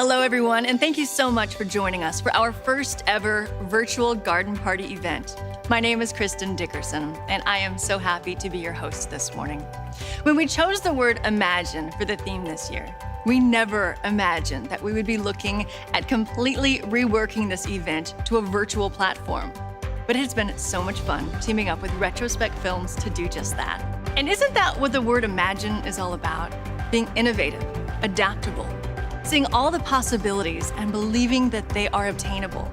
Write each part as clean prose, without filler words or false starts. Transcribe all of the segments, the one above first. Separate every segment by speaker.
Speaker 1: Hello, everyone, and thank you so much for joining us for our first ever virtual garden party event. My name is Kristen Dickerson, and I am so happy to be your host this morning. When we chose the word imagine for the theme this year, we never imagined that we would be looking at completely reworking this event to a virtual platform. But it's been so much fun teaming up with Retrospect Films to do just that. And isn't that what the word imagine is all about? Being innovative, adaptable, seeing all the possibilities and believing that they are obtainable.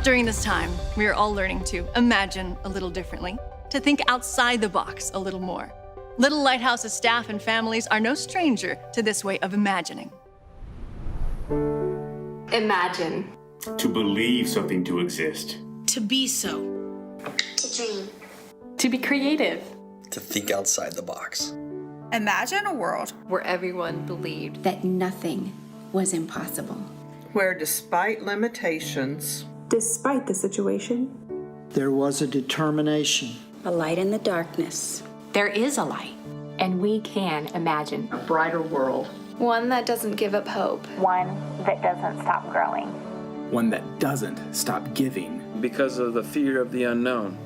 Speaker 1: During this time, we are all learning to imagine a little differently, to think outside the box a little more. Little Lighthouse's staff and families are no stranger to this way of imagining.
Speaker 2: Imagine.
Speaker 3: To believe something to exist.
Speaker 4: To be so.
Speaker 5: To dream.
Speaker 2: To be creative.
Speaker 6: To think outside the box.
Speaker 7: Imagine a world
Speaker 2: where everyone believed
Speaker 8: that nothing was impossible.
Speaker 9: Where despite limitations,
Speaker 10: despite the situation,
Speaker 11: there was a determination.
Speaker 8: A light in the darkness.
Speaker 12: There is a light, and we can imagine
Speaker 13: a brighter world.
Speaker 14: One that doesn't give up hope.
Speaker 15: One that doesn't stop growing.
Speaker 16: One that doesn't stop giving.
Speaker 17: Because of the fear of the unknown.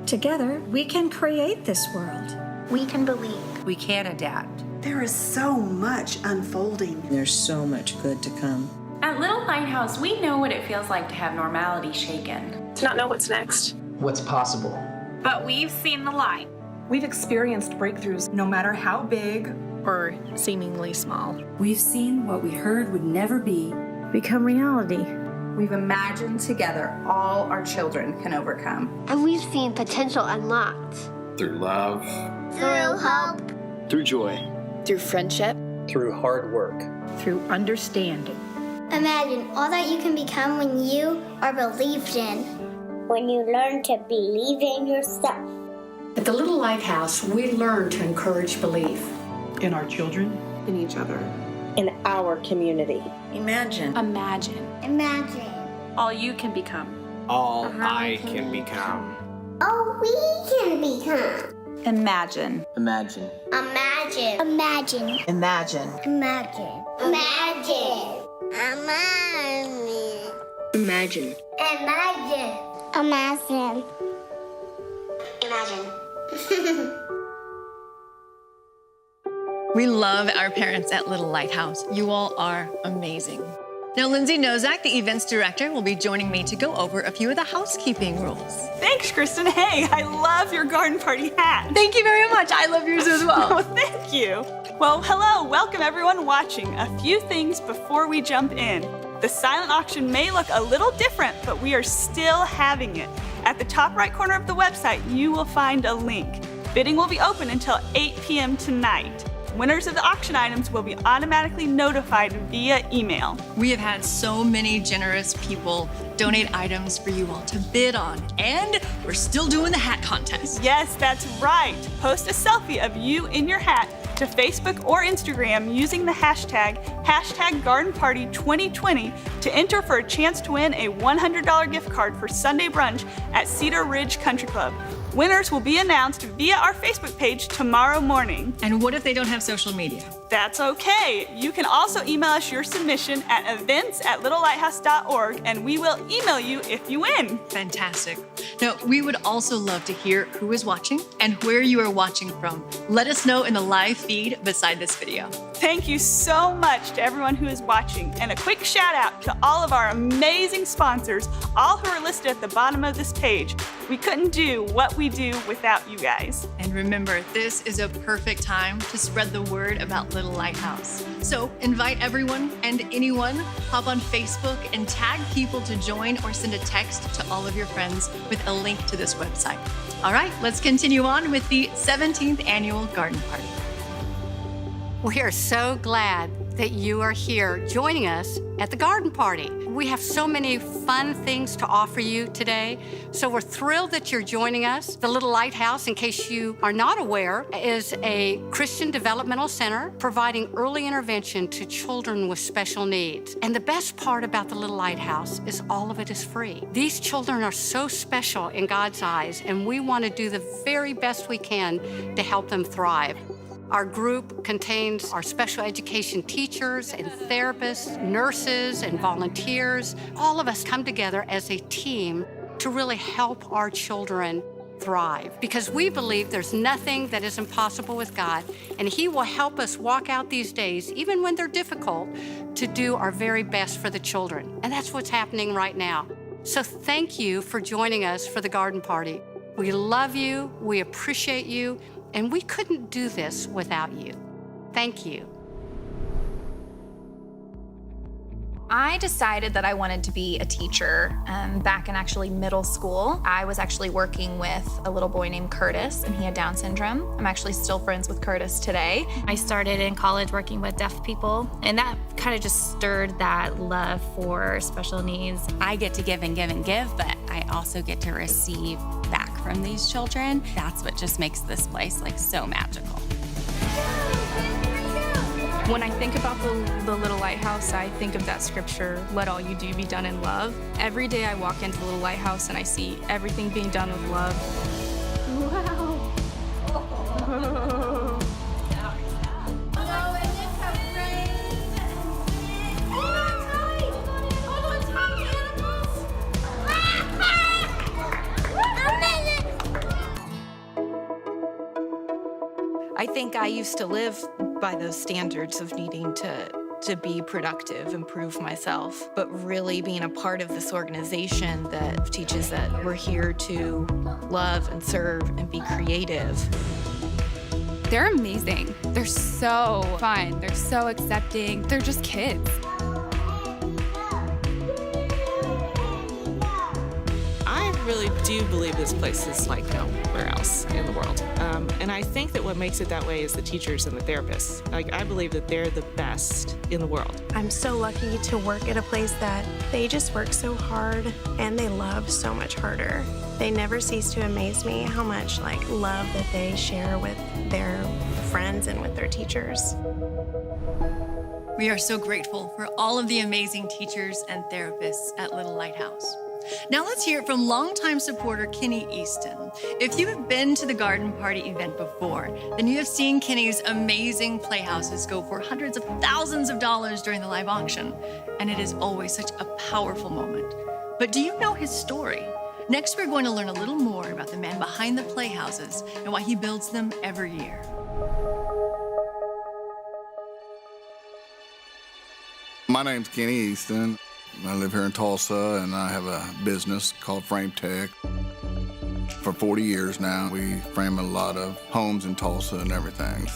Speaker 18: Together, we can create this world.
Speaker 5: We can believe.
Speaker 4: We can adapt.
Speaker 19: There is so much unfolding.
Speaker 20: There's so much good to come.
Speaker 3: At Little Lighthouse, we know what it feels like to have normality shaken.
Speaker 10: To not know what's next.
Speaker 13: What's possible.
Speaker 3: But we've seen the light.
Speaker 10: We've experienced breakthroughs no matter how big
Speaker 4: or seemingly small.
Speaker 5: We've seen what we heard would never be
Speaker 18: become reality.
Speaker 7: We've imagined together all our children can overcome.
Speaker 5: And we've seen potential unlocked.
Speaker 3: Through love.
Speaker 5: Through hope.
Speaker 6: Through joy.
Speaker 14: Through friendship.
Speaker 6: Through hard work.
Speaker 18: Through understanding.
Speaker 5: Imagine all that you can become when you are believed in.
Speaker 15: When you learn to believe in yourself.
Speaker 12: At the Little Lighthouse, we learn to encourage belief.
Speaker 16: In our children.
Speaker 10: In each other.
Speaker 2: In our community.
Speaker 14: Imagine.
Speaker 3: Imagine.
Speaker 5: Imagine.
Speaker 3: All you can become.
Speaker 17: All I can become.
Speaker 5: All we can become.
Speaker 7: Imagine.
Speaker 13: Imagine.
Speaker 5: Imagine. Imagine.
Speaker 20: Imagine.
Speaker 5: Imagine. Imagine.
Speaker 2: Imagine.
Speaker 5: Imagine. Imagine. Imagine.
Speaker 1: We love our parents at Little Lighthouse. You all are amazing. Now, Lindsay Nozak, the events director, will be joining me to go over a few of the housekeeping rules.
Speaker 10: Thanks, Kristen. Hey, I love your garden party hat.
Speaker 1: Thank you very much. I love yours as well.
Speaker 10: Oh, thank you. Well, hello. Welcome, everyone watching. A few things before we jump in. The silent auction may look a little different, but we are still having it. At the top right corner of the website, you will find a link. Bidding will be open until 8 p.m. tonight. Winners of the auction items will be automatically notified via email.
Speaker 1: We have had so many generous people donate items for you all to bid on, and we're still doing the hat contest.
Speaker 10: Yes, that's right. Post a selfie of you in your hat to Facebook or Instagram using the hashtag #GardenParty2020 to enter for a chance to win a $100 gift card for Sunday brunch at Cedar Ridge Country Club. Winners will be announced via our Facebook page tomorrow morning.
Speaker 1: And what if they don't have social media?
Speaker 10: That's okay. You can also email us your submission at events@littlelighthouse.org, and we will email you if you win.
Speaker 1: Fantastic. Now, we would also love to hear who is watching and where you are watching from. Let us know in the live feed beside this video.
Speaker 10: Thank you so much to everyone who is watching, and a quick shout out to all of our amazing sponsors, all who are listed at the bottom of this page. We couldn't do what we do without you guys.
Speaker 1: And remember, this is a perfect time to spread the word about Little Lighthouse. So invite everyone and anyone, hop on Facebook and tag people to join or send a text to all of your friends with a link to this website. All right, let's continue on with the 17th annual garden party.
Speaker 12: We are so glad that you are here joining us at the garden party. We have so many fun things to offer you today, so we're thrilled that you're joining us. The Little Lighthouse, in case you are not aware, is a Christian developmental center providing early intervention to children with special needs. And the best part about the Little Lighthouse is all of it is free. These children are so special in God's eyes, and we want to do the very best we can to help them thrive. Our group contains our special education teachers and therapists, nurses and volunteers. All of us come together as a team to really help our children thrive, because we believe there's nothing that is impossible with God, and He will help us walk out these days, even when they're difficult, to do our very best for the children. And that's what's happening right now. So thank you for joining us for the garden party. We love you, we appreciate you, and we couldn't do this without you. Thank you.
Speaker 21: I decided that I wanted to be a teacher back in actually middle school. I was actually working with a little boy named Curtis, and he had Down syndrome. I'm actually still friends with Curtis today.
Speaker 22: I started in college working with deaf people, and that kind of just stirred that love for special needs.
Speaker 3: I get to give and give and give, but I also get to receive back from these children. That's what just makes this place like so magical.
Speaker 23: When I think about the Little Lighthouse, I think of that scripture, let all you do be done in love. Every day I walk into the Little Lighthouse and I see everything being done with love. Wow.
Speaker 4: I think I used to live by those standards of needing to be productive, improve myself, but really being a part of this organization that teaches that we're here to love and serve and be creative.
Speaker 24: They're amazing. They're so fun. They're so accepting. They're just kids.
Speaker 25: I really do believe this place is like nowhere else in the world. And I think that what makes it that way is the teachers and the therapists. Like, I believe that they're the best in the world.
Speaker 26: I'm so lucky to work at a place that they just work so hard and they love so much harder. They never cease to amaze me how much love that they share with their friends and with their teachers.
Speaker 1: We are so grateful for all of the amazing teachers and therapists at Little Lighthouse. Now let's hear it from longtime supporter Kenny Easton. If you have been to the garden party event before, then you have seen Kenny's amazing playhouses go for hundreds of thousands of dollars during the live auction, and it is always such a powerful moment. But do you know his story? Next, we're going to learn a little more about the man behind the playhouses and why he builds them every year.
Speaker 27: My name's Kenny Easton. I live here in Tulsa, and I have a business called Frame Tech. For 40 years now, we frame a lot of homes in Tulsa and everything,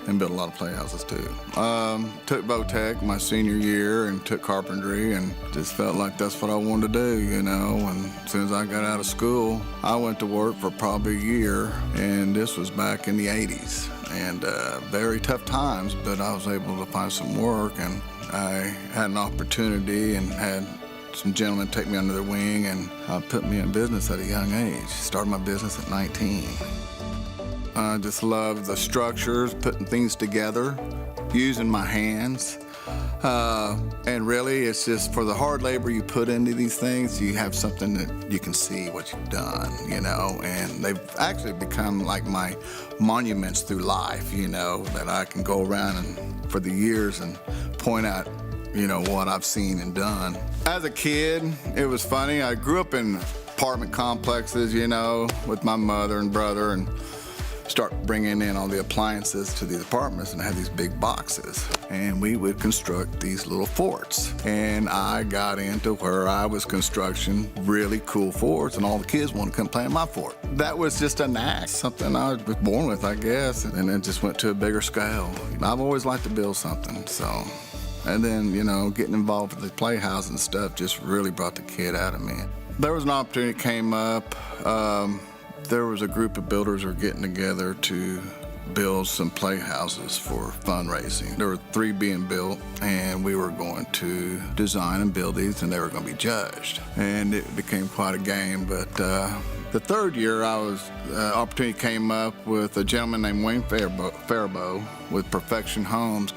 Speaker 27: and build a lot of playhouses too. Took Vo-Tech my senior year and took carpentry, and just felt like that's what I wanted to do, you know. And as soon as I got out of school, I went to work for probably a year, and this was back in the 80s. And very tough times, but I was able to find some work, and I had an opportunity and had some gentlemen take me under their wing and put me in business at a young age. Started my business at 19. I just love the structures, putting things together, using my hands. And really, it's just for the hard labor you put into these things, you have something that you can see what you've done, you know, and they've actually become like my monuments through life, you know, that I can go around and for the years and point out, you know, what I've seen and done. As a kid, it was funny. I grew up in apartment complexes, you know, with my mother and brother, and start bringing in all the appliances to these apartments and have these big boxes. And we would construct these little forts. And I got into where I was constructing really cool forts, and all the kids wanted to come play in my fort. That was just a knack, something I was born with, I guess, and it just went to a bigger scale. I've always liked to build something, so. And then, you know, getting involved with the playhouse and stuff just really brought the kid out of me. There was an opportunity that came up. There was a group of builders who were getting together to build some playhouses for fundraising. There were 3 being built, and we were going to design and build these, and they were going to be judged. And it became quite a game, but the 3rd year, opportunity came up with a gentleman named Wayne Faribault with Perfection Homes.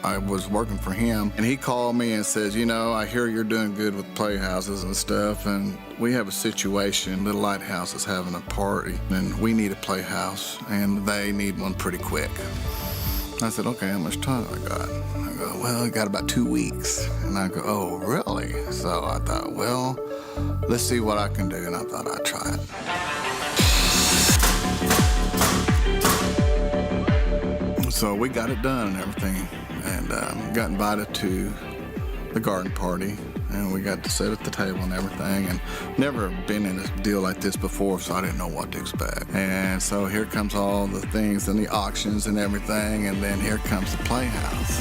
Speaker 27: I was working for him, and he called me and says, you know, I hear you're doing good with playhouses and stuff, and we have a situation. Little Lighthouse is having a party, and we need a playhouse, and they need one pretty quick. I said, okay, how much time I got? I go, well, I got about 2 weeks. And I go, oh, really? So I thought, well, let's see what I can do. And I thought I'd try it. So we got it done and everything, and got invited to the garden party, and we got to sit at the table and everything, and never been in a deal like this before, so I didn't know what to expect. And so here comes all the things and the auctions and everything, and then here comes the playhouse.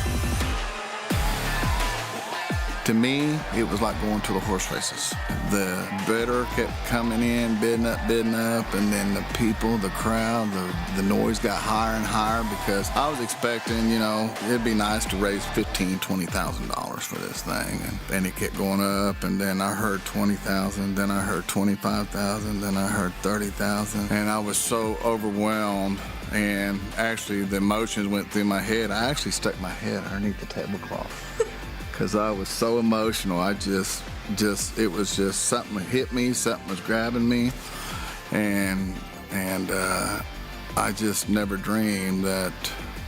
Speaker 27: To me, it was like going to the horse races. The bidder kept coming in, bidding up, and then the people, the crowd, the noise got higher and higher, because I was expecting, you know, it'd be nice to raise $15,000, $20,000 for this thing. And it kept going up, and then I heard 20,000, then I heard 25,000, then I heard 30,000, and I was so overwhelmed. And actually, the emotions went through my head. I actually stuck my head underneath the tablecloth. Because I was so emotional. It was just something that hit me, something was grabbing me, and I just never dreamed that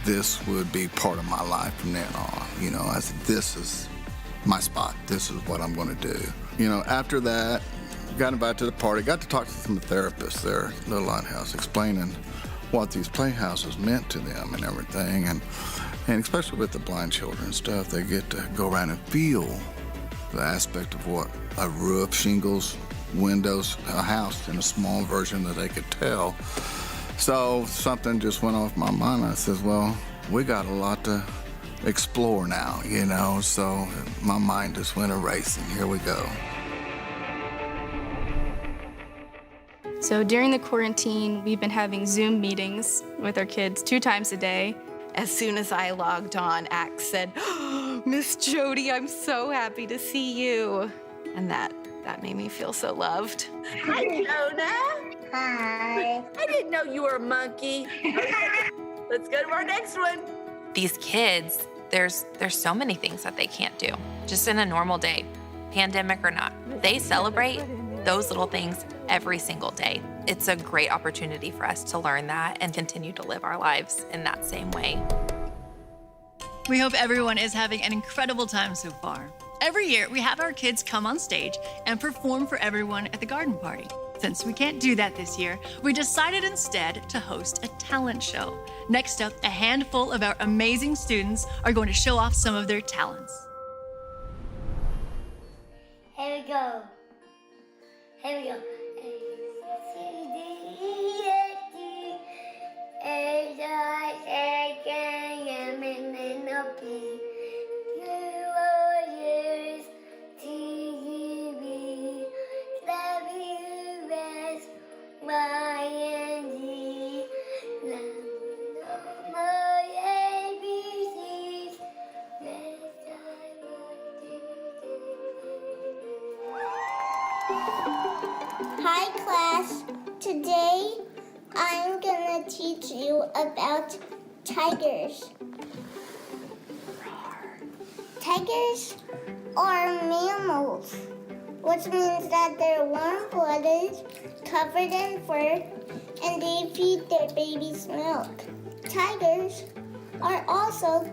Speaker 27: this would be part of my life from then on. You know, I said, this is my spot. This is what I'm going to do. You know, after that, got invited to the party, got to talk to some therapists there at the Lighthouse, explaining what these playhouses meant to them and everything, and especially with the blind children and stuff, they get to go around and feel the aspect of what a roof, shingles, windows, a house in a small version that they could tell. So something just went off my mind. I said, well, we got a lot to explore now, you know, so my mind just went a-racing. Here we go.
Speaker 23: So during the quarantine, we've been having Zoom meetings with our kids 2 times a day.
Speaker 4: As soon as I logged on, Axe said, oh, Miss Jody, I'm so happy to see you. And that made me feel so loved.
Speaker 6: Hi, Jonah.
Speaker 5: Hi.
Speaker 6: I didn't know you were a monkey. Okay, let's go to our next one.
Speaker 3: These kids, there's so many things that they can't do, just in a normal day, pandemic or not. They celebrate those little things every single day. It's a great opportunity for us to learn that and continue to live our lives in that same way.
Speaker 1: We hope everyone is having an incredible time so far. Every year, we have our kids come on stage and perform for everyone at the garden party. Since we can't do that this year, we decided instead to host a talent show. Next up, a handful of our amazing students are going to show off some of their talents.
Speaker 5: Here we go. Here we go. Hi class, today I'm gonna teach you about tigers. Tigers are mammals, which means that they're warm-blooded, covered in fur, and they feed their babies milk. Tigers are also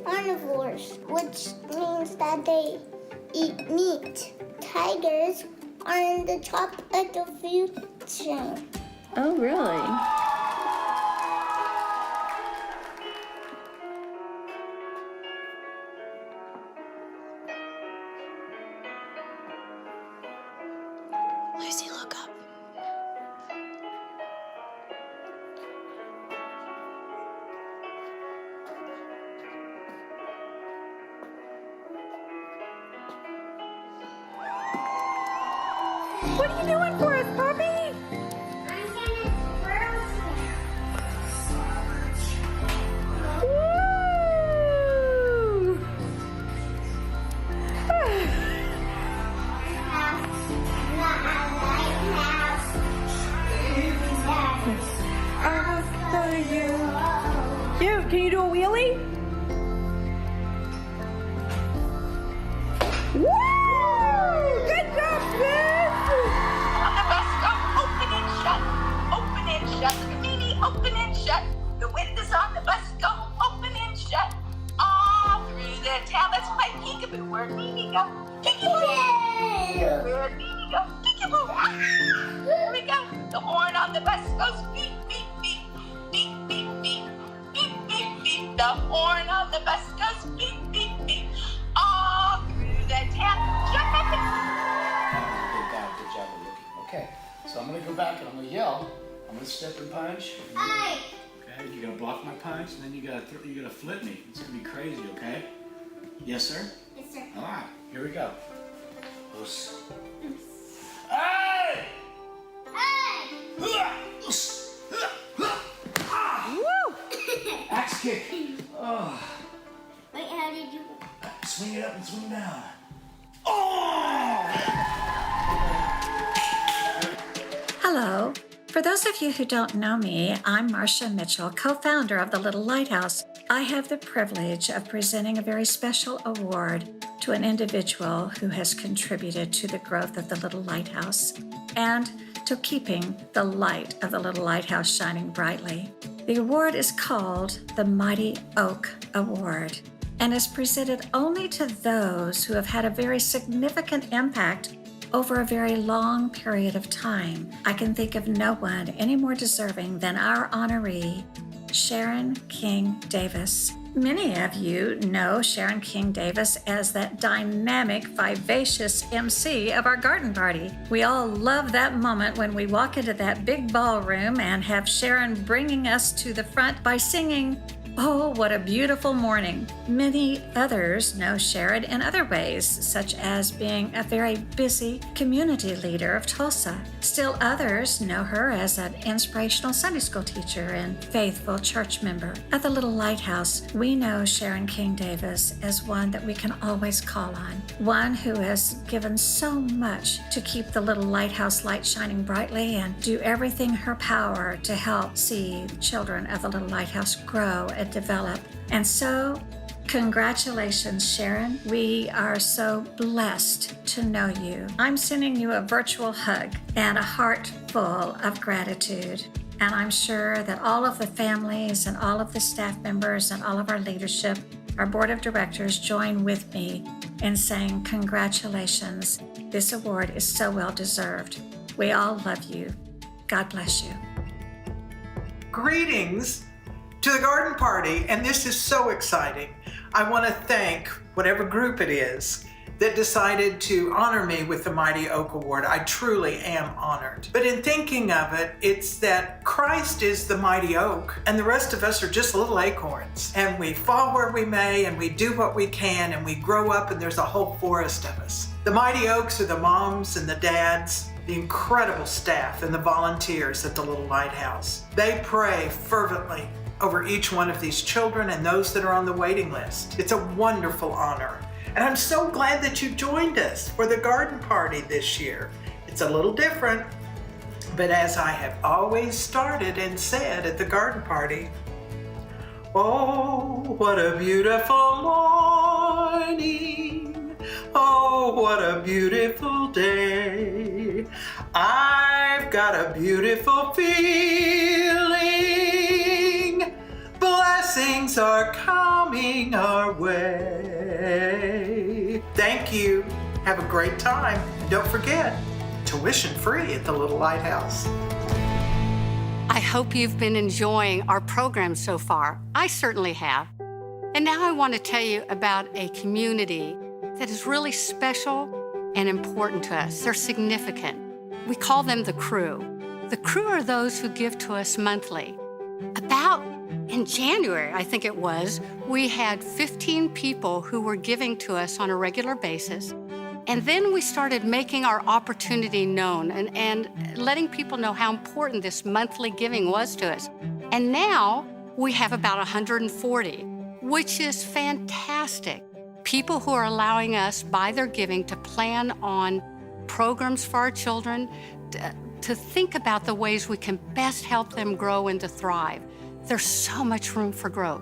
Speaker 5: carnivores, which means that they eat meat. Tigers are in the top of the food chain.
Speaker 14: Oh, really?
Speaker 4: Lucy, look up.
Speaker 6: What are you doing for us, puppy? Cute. Can you do a wheelie? Woo! Good job, sis! On the bus, go open and shut. Open and shut. Mimi, open and shut. The windows on the bus go open go. Where did he go? Here we go. The horn on the bus goes beep, beep, beep, beep, beep, beep, beep, beep, beep. The horn on the bus goes beep, beep, beep. All through the town. Jump up and...
Speaker 8: Good job of looking. Okay, so I'm gonna go back and I'm gonna yell. I'm gonna step and punch.
Speaker 5: Aye.
Speaker 8: Okay, you're gonna block my punch, and then you gotta flip me. It's gonna be crazy, okay? Yes, sir?
Speaker 5: Yes, sir.
Speaker 8: All right, here we go. Hey!
Speaker 6: Woo!
Speaker 8: Axe kick. Oh.
Speaker 5: Wait, how did you...
Speaker 8: Swing it up and swing down.
Speaker 9: Hello. For those of you who don't know me, I'm Marcia Mitchell, co-founder of the Little Lighthouse. I have the privilege of presenting a very special award to an individual who has contributed to the growth of the Little Lighthouse and to keeping the light of the Little Lighthouse shining brightly. The award is called the Mighty Oak Award and is presented only to those who have had a very significant impact over a very long period of time. I can think of no one any more deserving than our honoree, Sharon King Davis. Many of you know Sharon King Davis as that dynamic, vivacious MC of our garden party. We all love that moment when we walk into that big ballroom and have Sharon bringing us to the front by singing, "Oh, what a beautiful morning." Many others know Sharon in other ways, such as being a very busy community leader of Tulsa. Still others know her as an inspirational Sunday school teacher and faithful church member. At the Little Lighthouse, we know Sharon King Davis as one that we can always call on, one who has given so much to keep the Little Lighthouse light shining brightly and do everything in her power to help see the children of the Little Lighthouse grow and develop. And so, congratulations, Sharon. We are so blessed to know you. I'm sending you a virtual hug and a heart full of gratitude. And I'm sure that all of the families and all of the staff members and all of our leadership, our board of directors, join with me in saying congratulations. This award is so well deserved. We all love you. God bless you.
Speaker 11: Greetings to the garden party, and this is so exciting. I want to thank whatever group it is that decided to honor me with the Mighty Oak Award. I truly am honored. But in thinking of it, it's that Christ is the mighty oak and the rest of us are just little acorns. And we fall where we may and we do what we can and we grow up and there's a whole forest of us. The mighty oaks are the moms and the dads, the incredible staff and the volunteers at the Little Lighthouse. They pray fervently over each one of these children and those that are on the waiting list. It's a wonderful honor. And I'm so glad that you joined us for the garden party this year. It's a little different, but as I have always started and said at the garden party, oh, what a beautiful morning. Oh, what a beautiful day. I've got a beautiful feeling. Blessings are coming our way. Thank you. Have a great time. Don't forget, tuition free at the Little Lighthouse.
Speaker 12: I hope you've been enjoying our program so far. I certainly have. And now I want to tell you about a community that is really special and important to us. They're significant. We call them the crew. The crew are those who give to us monthly. In January, I think it was, we had 15 people who were giving to us on a regular basis. And then we started making our opportunity known and letting people know how important this monthly giving was to us. And now we have about 140, which is fantastic. People who are allowing us, by their giving, to plan on programs for our children, to think about the ways we can best help them grow and to thrive. There's so much room for growth.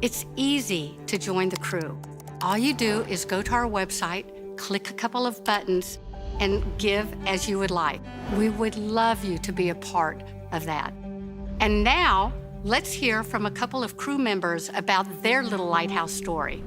Speaker 12: It's easy to join the crew. All you do is go to our website, click a couple of buttons, and give as you would like. We would love you to be a part of that. And now, let's hear from a couple of crew members about their Little Lighthouse story.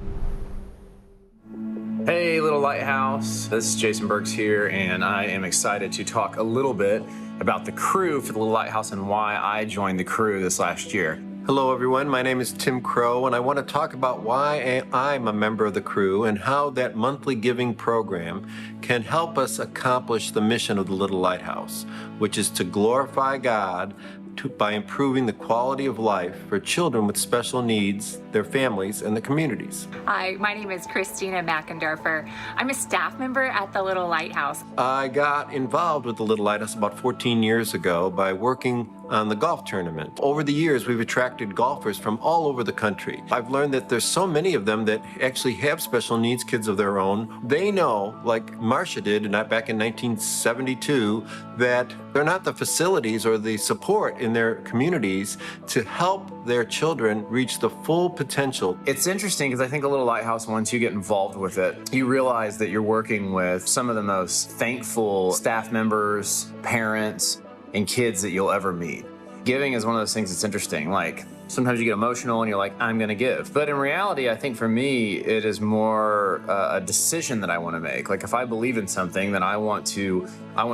Speaker 7: Hey, Little Lighthouse. This is Jason Burks here, and I am excited to talk a little bit about the crew for the Little Lighthouse and why I joined the crew this last year.
Speaker 13: Hello everyone, my name is Tim Crow and I want to talk about why I'm a member of the crew and how that monthly giving program can help us accomplish the mission of the Little Lighthouse, which is to glorify God by improving the quality of life for children with special needs, their families, and the communities.
Speaker 15: Hi, my name is Christina Mackendorfer. I'm a staff member at the Little Lighthouse.
Speaker 13: I got involved with the Little Lighthouse about 14 years ago by working on the golf tournament. Over the years, we've attracted golfers from all over the country. I've learned that there's so many of them that actually have special needs kids of their own. They know, like Marcia did back in 1972, that they're not the facilities or the support in their communities to help their children reach the full potential.
Speaker 7: It's interesting because I think a Little Lighthouse, once you get involved with it, you realize that you're working with some of the most thankful staff members, parents, and kids that you'll ever meet. Giving is one of those things that's interesting. Like, sometimes you get emotional and you're like, I'm gonna give. But in reality, I think for me, it is more a decision that I wanna make. Like, if I believe in something, then I want to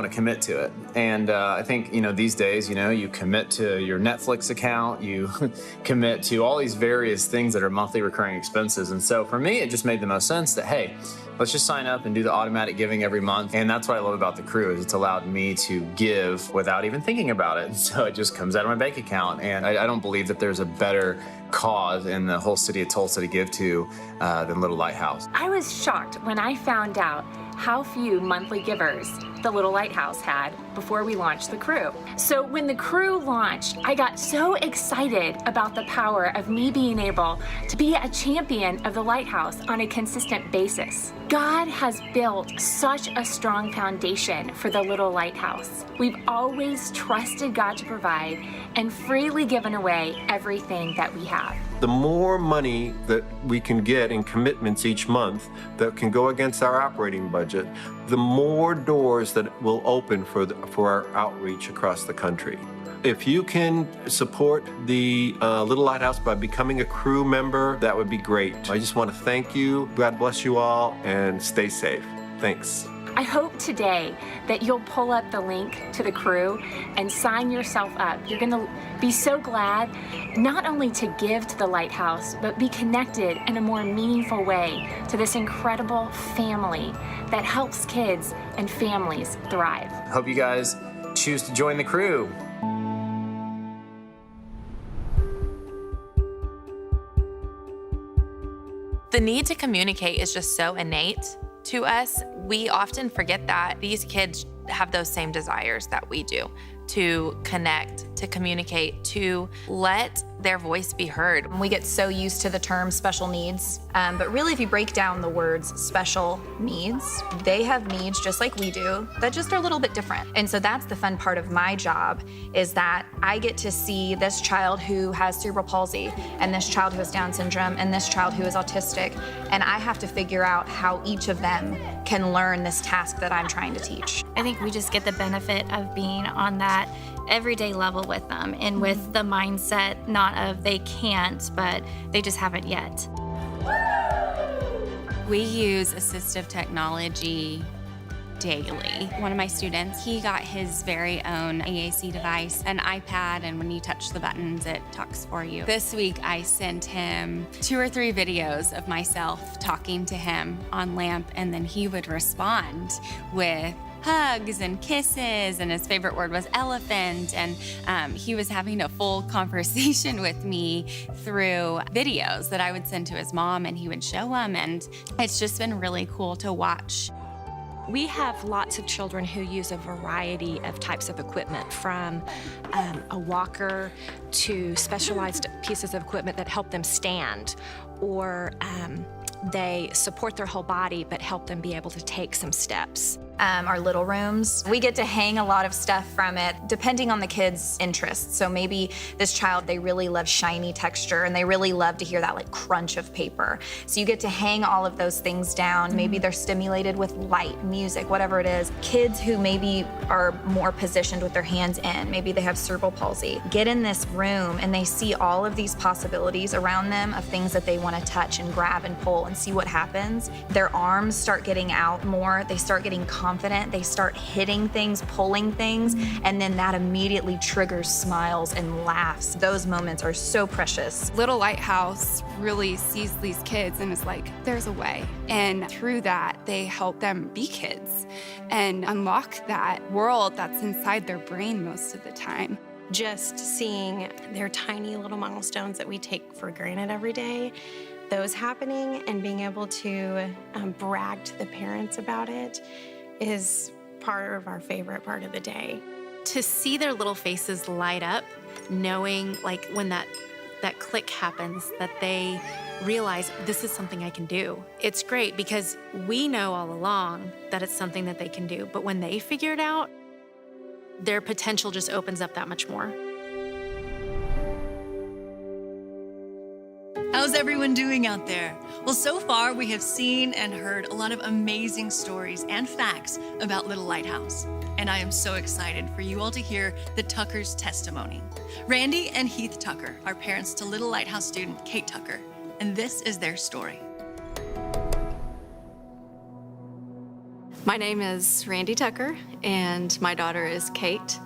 Speaker 7: commit to it. And I think, these days, you commit to your Netflix account, you commit to all these various things that are monthly recurring expenses. And so for me, it just made the most sense that, hey, let's just sign up and do the automatic giving every month. And that's what I love about the crew, is it's allowed me to give without even thinking about it. So it just comes out of my bank account. And I don't believe that there's a better cause in the whole city of Tulsa to give to than Little Lighthouse.
Speaker 15: I was shocked when I found out how few monthly givers the Little Lighthouse had before we launched the crew. So when the crew launched, I got so excited about the power of me being able to be a champion of the Lighthouse on a consistent basis. God has built such a strong foundation for the Little Lighthouse. We've always trusted God to provide and freely given away everything that we have.
Speaker 13: The more money that we can get in commitments each month that can go against our operating budget, the more doors that will open for our outreach across the country. If you can support the Little Lighthouse by becoming a crew member, that would be great. I just want to thank you. God bless you all, and stay safe. Thanks.
Speaker 15: I hope today that you'll pull up the link to the crew and sign yourself up. You're gonna be so glad not only to give to the Lighthouse, but be connected in a more meaningful way to this incredible family that helps kids and families thrive.
Speaker 7: Hope you guys choose to join the crew.
Speaker 3: The need to communicate is just so innate to us. We often forget that these kids have those same desires that we do, to connect, to communicate, to let their voice be heard.
Speaker 21: We get so used to the term special needs, but really if you break down the words special needs, they have needs just like we do that just are a little bit different. And so that's the fun part of my job, is that I get to see this child who has cerebral palsy and this child who has Down syndrome and this child who is autistic, and I have to figure out how each of them can learn this task that I'm trying to teach.
Speaker 22: I think we just get the benefit of being on that everyday level with them and with the mindset not of they can't, but they just haven't yet.
Speaker 16: We use assistive technology daily. One of my students, he got his very own AAC device, an iPad, and when you touch the buttons, it talks for you. This week, I sent him 2 or 3 videos of myself talking to him on LAMP, and then he would respond with hugs and kisses, and his favorite word was elephant, and he was having a full conversation with me through videos that I would send to his mom and he would show him, and it's just been really cool to watch.
Speaker 17: We have lots of children who use a variety of types of equipment, from a walker to specialized pieces of equipment that help them stand, or they support their whole body but help them be able to take some steps.
Speaker 21: Our little rooms, we get to hang a lot of stuff from it depending on the kids' interests. So maybe this child, they really love shiny texture and they really love to hear that like crunch of paper. So you get to hang all of those things down. Maybe they're stimulated with light, music, whatever it is. Kids who maybe are more positioned with their hands in, maybe they have cerebral palsy, get in this room and they see all of these possibilities around them of things that they want to touch and grab and pull ball and see what happens. Their arms start getting out more, they start getting confident, they start hitting things, pulling things, and then that immediately triggers smiles and laughs. Those moments are so precious.
Speaker 2: Little Lighthouse really sees these kids and is like, there's a way. And through that, they help them be kids and unlock that world that's inside their brain most of the time.
Speaker 26: Just seeing their tiny little milestones that we take for granted every day, those happening and being able to brag to the parents about it is part of our favorite part of the day.
Speaker 10: To see their little faces light up, knowing like when that click happens, that they realize this is something I can do. It's great because we know all along that it's something that they can do, but when they figure it out, their potential just opens up that much more.
Speaker 1: How's everyone doing out there? Well, so far we have seen and heard a lot of amazing stories and facts about Little Lighthouse. And I am so excited for you all to hear the Tucker's testimony. Randy and Heath Tucker are parents to Little Lighthouse student Kate Tucker, and this is their story.
Speaker 18: My name is Randy Tucker, and my daughter is Kate.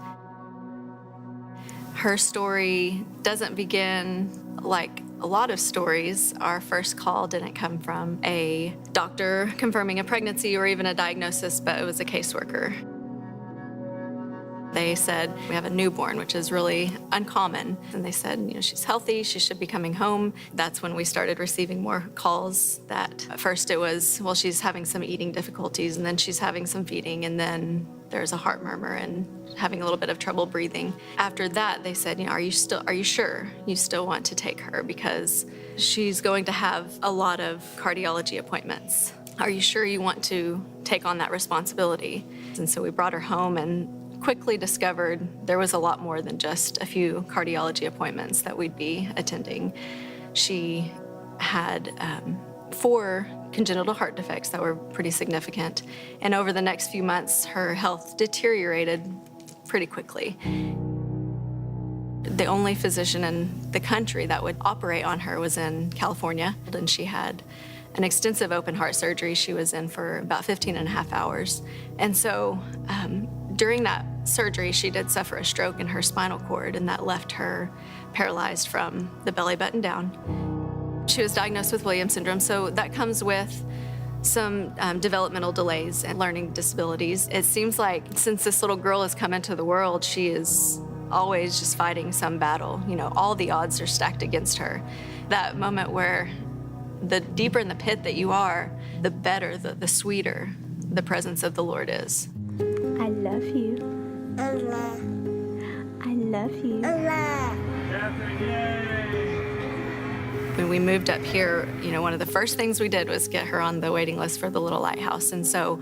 Speaker 18: Her story doesn't begin like a lot of stories. Our first call didn't come from a doctor confirming a pregnancy or even a diagnosis, but it was a caseworker. They said, we have a newborn, which is really uncommon. And they said, she's healthy, she should be coming home. That's when we started receiving more calls that at first it was, well, she's having some eating difficulties, and then she's having some feeding, and then there's a heart murmur and having a little bit of trouble breathing. After that, they said, are you sure you still want to take her? Because she's going to have a lot of cardiology appointments. Are you sure you want to take on that responsibility? And so we brought her home and quickly discovered there was a lot more than just a few cardiology appointments that we'd be attending. She had 4 congenital heart defects that were pretty significant. And over the next few months, her health deteriorated pretty quickly. The only physician in the country that would operate on her was in California, and she had an extensive open heart surgery she was in for about 15 and a half hours. And so during that surgery, she did suffer a stroke in her spinal cord, and that left her paralyzed from the belly button down. She was diagnosed with Williams syndrome, so that comes with some developmental delays and learning disabilities. It seems like since this little girl has come into the world, she is always just fighting some battle. All the odds are stacked against her. That moment where the deeper in the pit that you are, the better, the sweeter the presence of the Lord is.
Speaker 19: I love you.
Speaker 5: Allah.
Speaker 19: I love you.
Speaker 5: Allah.
Speaker 18: When we moved up here, one of the first things we did was get her on the waiting list for the Little Lighthouse. And so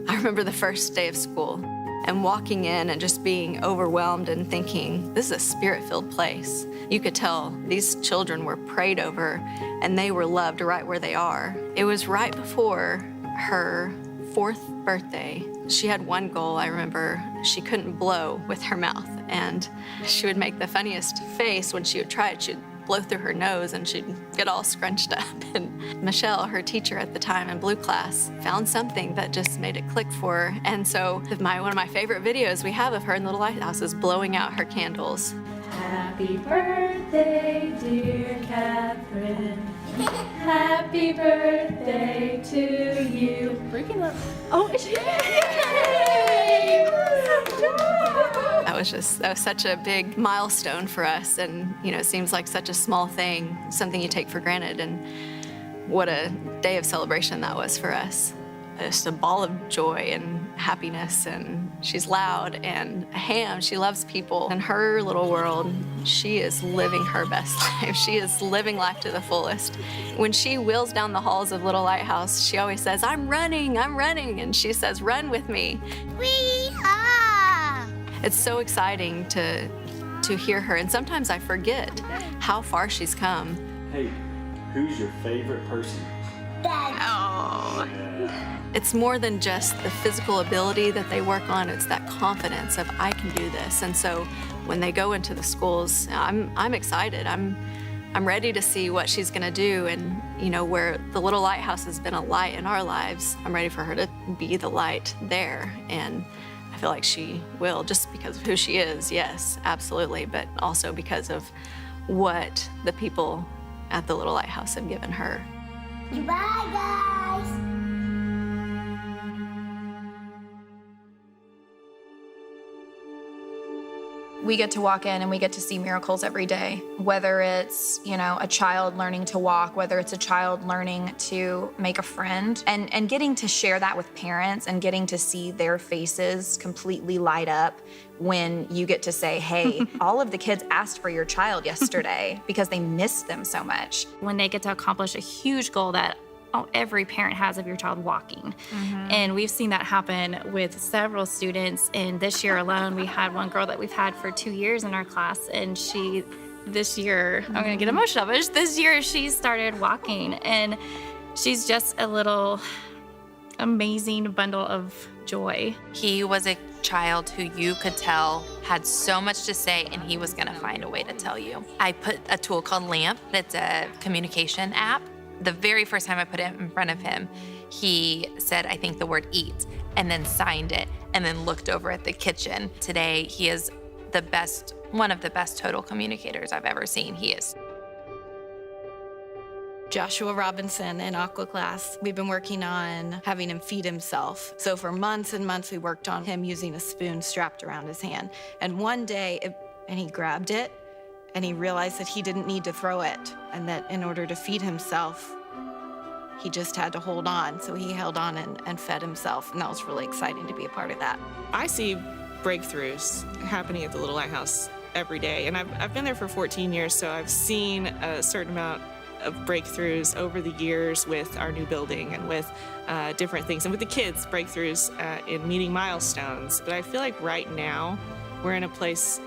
Speaker 18: I remember the first day of school and walking in and just being overwhelmed and thinking, this is a spirit-filled place. You could tell these children were prayed over and they were loved right where they are. It was right before her 4th birthday. She had one goal, I remember. She couldn't blow with her mouth, and she would make the funniest face when she would try it. She'd blow through her nose and she'd get all scrunched up. And Michelle, her teacher at the time in Blue class, found something that just made it click for her. And so one of my favorite videos we have of her in Little Lighthouse is blowing out her candles.
Speaker 19: Happy birthday, dear Catherine. Happy birthday to you. Freaking up. Oh, yay!
Speaker 18: That was such a big milestone for us, and it seems like such a small thing, something you take for granted, and what a day of celebration that was for us. Just a ball of joy and happiness, and she's loud and a ham. She loves people. In her little world, she is living her best life. She is living life to the fullest. When she wheels down the halls of Little Lighthouse, she always says, I'm running, and she says, run with me. It's so exciting to hear her, and sometimes I forget how far she's come.
Speaker 20: Hey, who's your favorite person?
Speaker 18: Oh. It's more than just the physical ability that they work on, it's that confidence of I can do this. And so when they go into the schools, I'm excited. I'm I'm ready to see what she's gonna do. And, you know, where the Little Lighthouse has been a light in our lives, I'm ready for her to be the light there. And I feel like she will, just because of who she is, yes, absolutely, but also because of what the people at the Little Lighthouse have given her.
Speaker 5: Bye, guys.
Speaker 21: We get to walk in and we get to see miracles every day, whether it's, you know, a child learning to walk, whether it's a child learning to make a friend, and getting to share that with parents and getting to see their faces completely light up when you get to say, hey, all of the kids asked for your child yesterday because they missed them so much.
Speaker 22: When they get to accomplish a huge goal that every parent has of your child walking. And we've seen that happen with several students. And this year alone, we had one girl that we've had for 2 years in our class. And this year, I'm gonna get emotional, but this year she started walking. And she's just a little amazing bundle of joy.
Speaker 3: He was a child who you could tell had so much to say, and he was gonna find a way to tell you. I put a tool called LAMP. It's a communication app. The very first time I put it in front of him, he said, I think the word eat, and then signed it, and then looked over at the kitchen. Today, he is the best, one of the best total communicators I've ever seen. He is.
Speaker 4: Joshua Robinson in Aqua class, we've been working on having him feed himself. So for months and months, we worked on him using a spoon strapped around his hand. And one day, and he grabbed it, and he realized that he didn't need to throw it, and that in order to feed himself, he just had to hold on. So he held on and fed himself, and that was really exciting to be a part of that.
Speaker 6: I see breakthroughs happening at the Little Lighthouse every day, and I've been there for 14 years, so I've seen a certain amount of breakthroughs over the years with our new building and with different things, and with the kids, breakthroughs in meeting milestones. But I feel like right now, we're in a place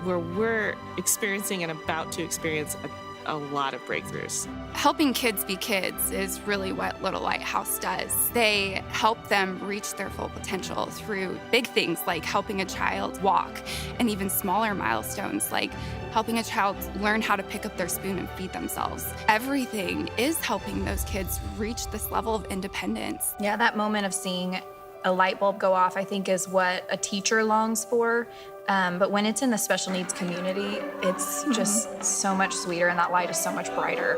Speaker 6: where we're experiencing and about to experience a lot of breakthroughs.
Speaker 2: Helping kids be kids is really what Little Lighthouse does. They help them reach their full potential through big things like helping a child walk, and even smaller milestones like helping a child learn how to pick up their spoon and feed themselves. Everything is helping those kids reach this level of independence.
Speaker 21: Yeah, that moment of seeing a light bulb go off, I think, is what a teacher longs for. But when it's in the special needs community, it's just so much sweeter, and that light is so much brighter.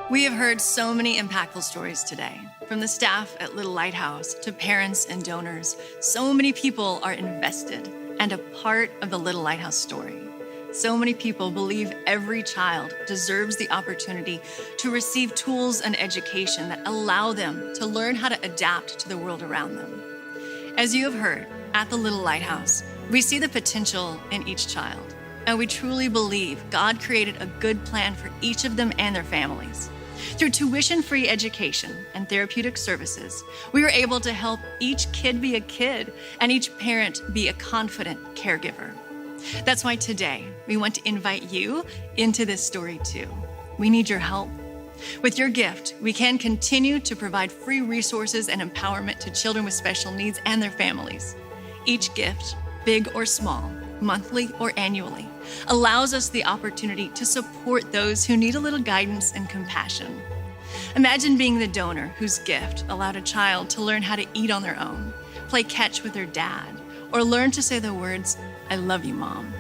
Speaker 1: We have heard so many impactful stories today, from the staff at Little Lighthouse to parents and donors. So many people are invested and a part of the Little Lighthouse story. So many people believe every child deserves the opportunity to receive tools and education that allow them to learn how to adapt to the world around them. As you have heard, at the Little Lighthouse, we see the potential in each child, and we truly believe God created a good plan for each of them and their families. Through tuition-free education and therapeutic services, we are able to help each kid be a kid and each parent be a confident caregiver. That's why today we want to invite you into this story too. We need your help. With your gift, we can continue to provide free resources and empowerment to children with special needs and their families. Each gift, big or small, monthly or annually, allows us the opportunity to support those who need a little guidance and compassion. Imagine being the donor whose gift allowed a child to learn how to eat on their own, play catch with their dad, or learn to say the words, "I love you, Mom."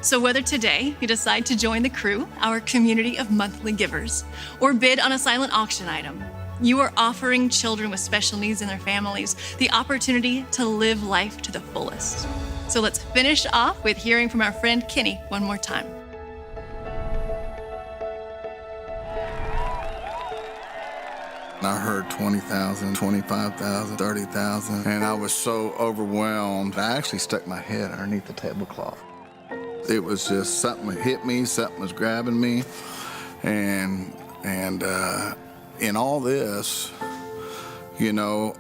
Speaker 1: So whether today you decide to join the crew, our community of monthly givers, or bid on a silent auction item, you are offering children with special needs and their families the opportunity to live life to the fullest. So let's finish off with hearing from our friend Kenny one more time.
Speaker 14: I heard 20,000, 25,000, 30,000, and I was so overwhelmed. I actually stuck my head underneath the tablecloth. It was just something that hit me, something was grabbing me, and in all this, you know,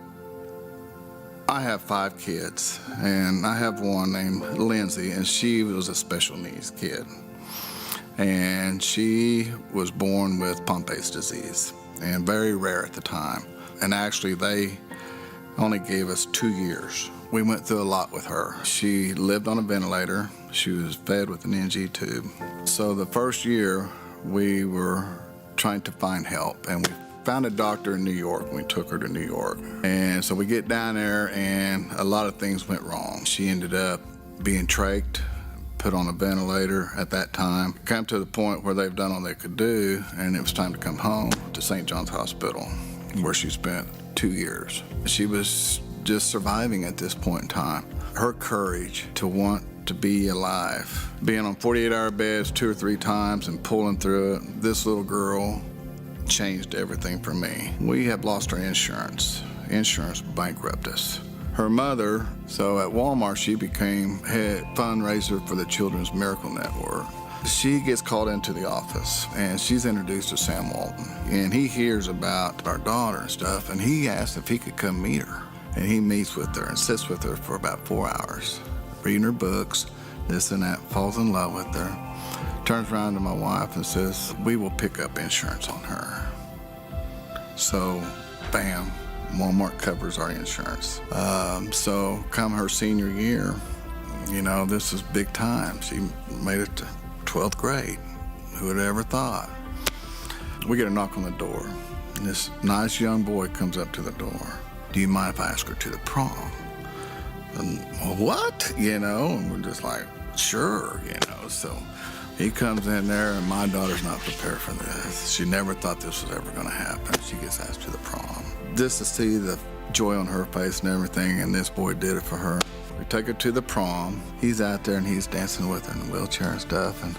Speaker 14: I have 5 kids, and I have one named Lindsay, and she was a special needs kid, and she was born with Pompe's disease, and very rare at the time. And actually, they only gave us 2 years We went through a lot with her. She lived on a ventilator. She was fed with an NG tube. So the first year, we were trying to find help, and we found a doctor in New York, and we took her to New York. And so we get down there, and a lot of things went wrong. She ended up being trached, put on a ventilator at that time. Come to the point where they've done all they could do, and it was time to come home to St. John's Hospital, where she spent 2 years. She was just surviving at this point in time. Her courage to want to be alive, being on 48-hour beds 2 or 3 times and pulling through it, this little girl changed everything for me. We have lost our insurance. Insurance bankrupted us. Her mother, so at Walmart, she became head fundraiser for the Children's Miracle Network. She gets called into the office, and she's introduced to Sam Walton. And he hears about our daughter and stuff, and he asks if he could come meet her. And he meets with her and sits with her for about 4 hours, reading her books, this and that, falls in love with her, turns around to my wife and says, we will pick up insurance on her. So, bam, Walmart covers our insurance. So come her senior year, you know, this is big time. She made it to 12th grade. Who would have ever thought? We get a knock on the door, and this nice young boy comes up to the door. Do you mind if I ask her to the prom? And, well, what? You know, and we're just like, sure, you know. So he comes in there, and my daughter's not prepared for this. She never thought this was ever going to happen. She gets asked to the prom. Just to see the joy on her face and everything, and this boy did it for her. We take her to the prom. He's out there, and he's dancing with her in the wheelchair and stuff. And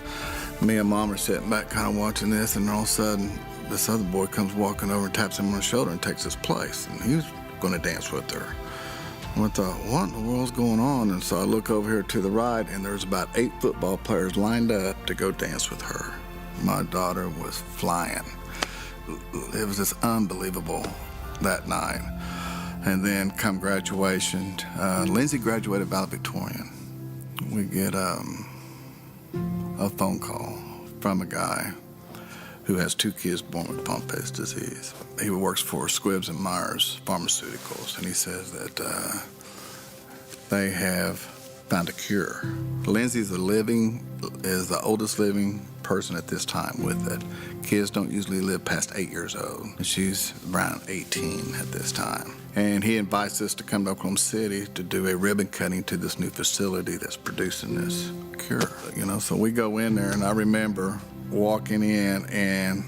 Speaker 14: me and Mom are sitting back kind of watching this, and all of a sudden, this other boy comes walking over and taps him on the shoulder and takes his place. And he was going to dance with her. I thought, what in the world's going on? And so I look over here to the right, and there's about 8 football players lined up to go dance with her. My daughter was flying. It was just unbelievable that night. And then come graduation, Lindsay graduated valedictorian. We get a phone call from a guy who has 2 kids born with Pompe's disease. He works for Squibbs and Myers Pharmaceuticals, and he says that they have found a cure. Lindsay is the oldest living person at this time with it. Kids don't usually live past 8 years old. She's around 18 at this time. And he invites us to come to Oklahoma City to do a ribbon cutting to this new facility that's producing this cure. You know, so we go in there, and I remember walking in, and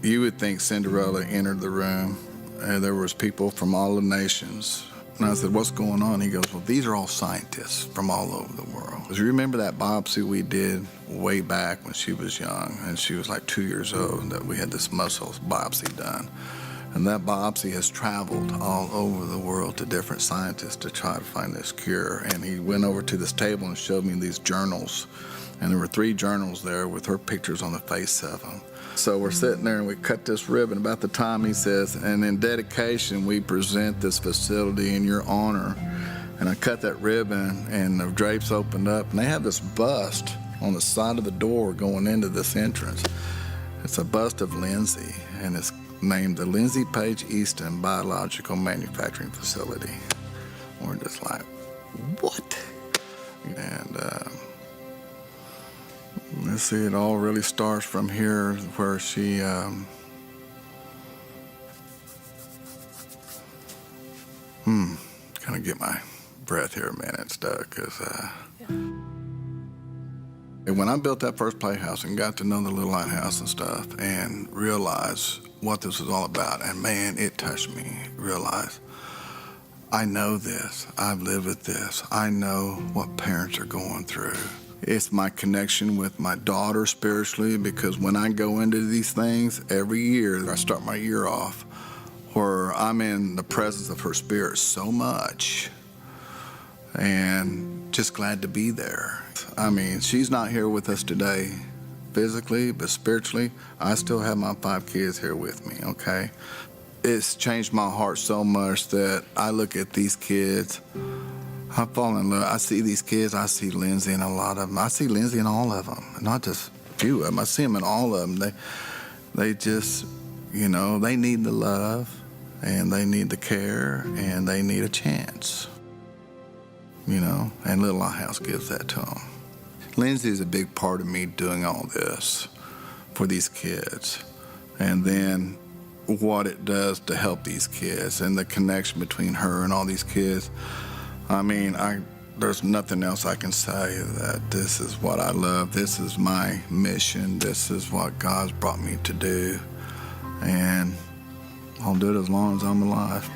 Speaker 14: you would think Cinderella entered the room, and there was people from all the nations. And I said, what's going on? He goes, well, these are all scientists from all over the world. Because you remember that biopsy we did way back when she was young, and she was like 2 years old, that we had this muscle biopsy done. And that biopsy has traveled all over the world to different scientists to try to find this cure. And he went over to this table and showed me these journals. And there were 3 journals there with her pictures on the face of them. So we're sitting there, and we cut this ribbon. About the time he says, and in dedication, we present this facility in your honor. And I cut that ribbon, and the drapes opened up, and they have this bust on the side of the door going into this entrance. It's a bust of Lindsay, and it's named the Lindsay Page Easton Biological Manufacturing Facility. We're just like, what? And let's see, it all really starts from here, where she kind of get my breath here a minute, stuck, because when I built that first playhouse and got to know the Little Lighthouse and stuff and realized what this was all about, and man, it touched me. Realize I know this, I've lived with this, I know what parents are going through. It's my connection with my daughter spiritually, because when I go into these things every year, I start my year off where I'm in the presence of her spirit so much, and just glad to be there. I mean, she's not here with us today physically, but spiritually, I still have my 5 kids here with me, okay? It's changed my heart so much that I look at these kids, I fall in love. I see these kids, I see Lindsay in a lot of them. I see Lindsay in all of them, not just a few of them. I see them in all of them. They just, you know, they need the love, and they need the care, and they need a chance. you know, and Little Lighthouse gives that to them. Lindsay is a big part of me doing all this for these kids. And then what it does to help these kids and the connection between her and all these kids. I mean, there's nothing else I can say that this is what I love. This is my mission. This is what God's brought me to do. And I'll do it as long as I'm alive.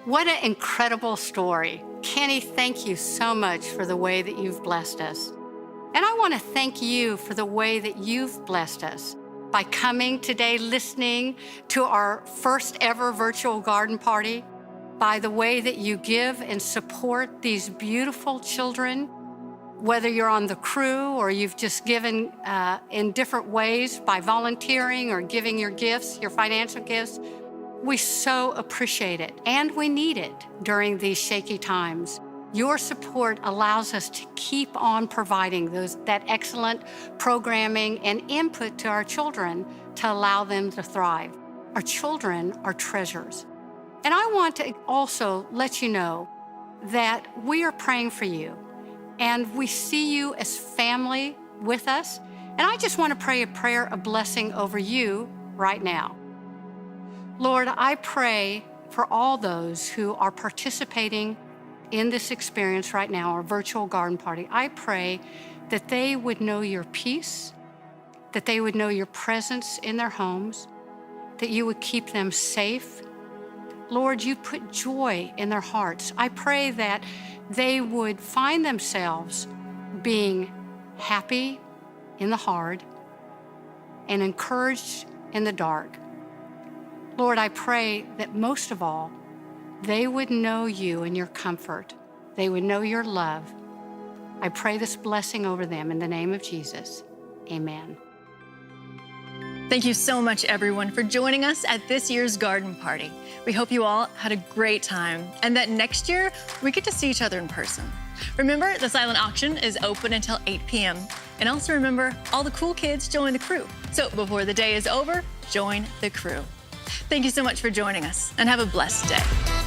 Speaker 12: What an incredible story. Kenny, thank you so much for the way that you've blessed us. And I want to thank you for the way that you've blessed us by coming today, listening to our first ever virtual garden party, by the way that you give and support these beautiful children, whether you're on the crew or you've just given in different ways by volunteering or giving your gifts, your financial gifts. We so appreciate it, and we need it during these shaky times. Your support allows us to keep on providing that excellent programming and input to our children to allow them to thrive. Our children are treasures. And I want to also let you know that we are praying for you, and we see you as family with us. And I just want to pray a prayer of blessing over you right now. Lord, I pray for all those who are participating in this experience right now, our virtual garden party. I pray that they would know your peace, that they would know your presence in their homes, that you would keep them safe. Lord, you put joy in their hearts. I pray that they would find themselves being happy in the hard and encouraged in the dark. Lord, I pray that most of all, they would know you and your comfort. They would know your love. I pray this blessing over them in the name of Jesus. Amen.
Speaker 1: Thank you so much, everyone, for joining us at this year's garden party. We hope you all had a great time and that next year we get to see each other in person. Remember, the silent auction is open until 8 p.m. And also remember, all the cool kids join the crew. So before the day is over, join the crew. Thank you so much for joining us, and have a blessed day.